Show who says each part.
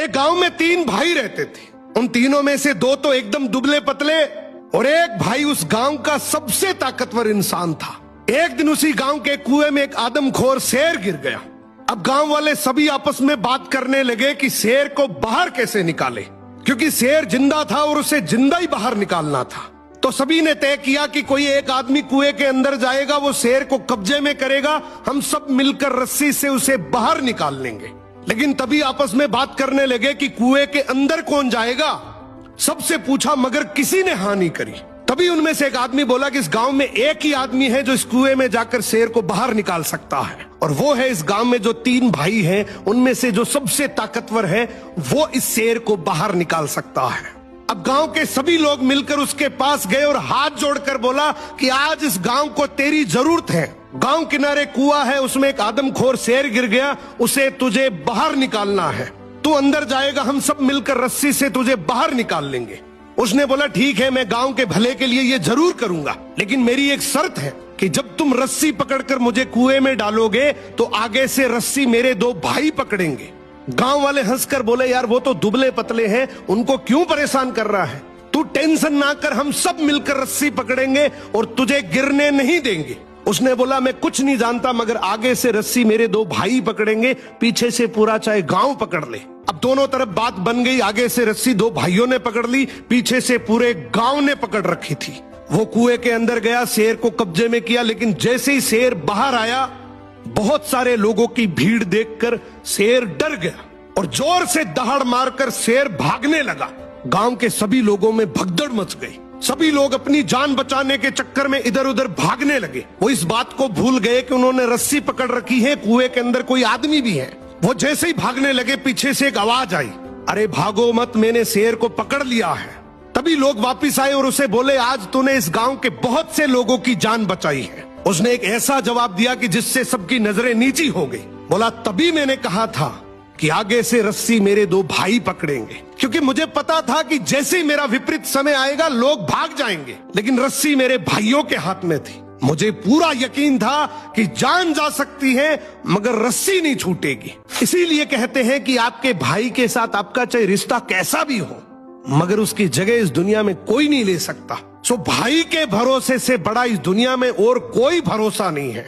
Speaker 1: एक गांव में 3 भाई रहते थे। उन तीनों में से 2 तो एकदम दुबले पतले और एक भाई उस गांव का सबसे ताकतवर इंसान था। एक दिन उसी गांव के कुएं में एक आदमखोर शेर गिर गया। अब गांव वाले सभी आपस में बात करने लगे कि शेर को बाहर कैसे निकाले, क्योंकि शेर जिंदा था और उसे जिंदा ही बाहर निकालना था। तो सभी ने तय किया कि कोई एक आदमी कुएं के अंदर जाएगा, वो शेर को कब्जे में करेगा, हम सब मिलकर रस्सी से उसे बाहर निकाल लेंगे। लेकिन तभी आपस में बात करने लगे कि कुएं के अंदर कौन जाएगा। सबसे पूछा मगर किसी ने हाँ नहीं करी। तभी उनमें से एक आदमी बोला कि इस गांव में एक ही आदमी है जो इस कुएं में जाकर शेर को बाहर निकाल सकता है, और वो है इस गांव में जो 3 भाई हैं उनमें से जो सबसे ताकतवर है, वो इस शेर को बाहर निकाल सकता है। अब गांव के सभी लोग मिलकर उसके पास गए और हाथ जोड़कर बोला कि आज इस गांव को तेरी जरूरत है। गांव किनारे कुआं है, उसमें एक आदमखोर शेर गिर गया, उसे तुझे बाहर निकालना है। तू अंदर जाएगा, हम सब मिलकर रस्सी से तुझे बाहर निकाल लेंगे। उसने बोला ठीक है, मैं गांव के भले के लिए ये जरूर करूंगा, लेकिन मेरी एक शर्त है कि जब तुम रस्सी पकड़कर मुझे कुएं में डालोगे तो आगे से रस्सी मेरे 2 भाई पकड़ेंगे। गांव वाले हंसकर बोले यार वो तो दुबले पतले हैं, उनको क्यों परेशान कर रहा है, तू टेंशन ना कर, हम सब मिलकर रस्सी पकड़ेंगे और तुझे गिरने नहीं देंगे। उसने बोला मैं कुछ नहीं जानता, मगर आगे से रस्सी मेरे 2 भाई पकड़ेंगे, पीछे से पूरा चाहे गांव पकड़ ले। अब दोनों तरफ बात बन गई, आगे से रस्सी 2 भाइयों ने पकड़ ली, पीछे से पूरे गांव ने पकड़ रखी थी। वो कुएं के अंदर गया, शेर को कब्जे में किया, लेकिन जैसे ही शेर बाहर आया, बहुत सारे लोगों की भीड़ देखकर शेर डर गया और जोर से दहाड़ मारकर शेर भागने लगा। गांव के सभी लोगों में भगदड़ मच गई। सभी लोग अपनी जान बचाने के चक्कर में इधर उधर भागने लगे। वो इस बात को भूल गए कि उन्होंने रस्सी पकड़ रखी है, कुएं के अंदर कोई आदमी भी है। वो जैसे ही भागने लगे, पीछे से एक आवाज आई, अरे भागो मत, मैंने शेर को पकड़ लिया है। तभी लोग वापिस आए और उसे बोले आज तूने इस गांव के बहुत से लोगों की जान बचाई है। उसने एक ऐसा जवाब दिया कि जिससे सबकी नजरें नीची हो गई। बोला तभी मैंने कहा था कि आगे से रस्सी मेरे 2 भाई पकड़ेंगे, क्योंकि मुझे पता था कि जैसे ही मेरा विपरीत समय आएगा लोग भाग जाएंगे, लेकिन रस्सी मेरे भाइयों के हाथ में थी। मुझे पूरा यकीन था कि जान जा सकती है मगर रस्सी नहीं छूटेगी। इसीलिए कहते हैं कि आपके भाई के साथ आपका चाहे रिश्ता कैसा भी हो, मगर उसकी जगह इस दुनिया में कोई नहीं ले सकता। सो भाई के भरोसे से बड़ा इस दुनिया में और कोई भरोसा नहीं है।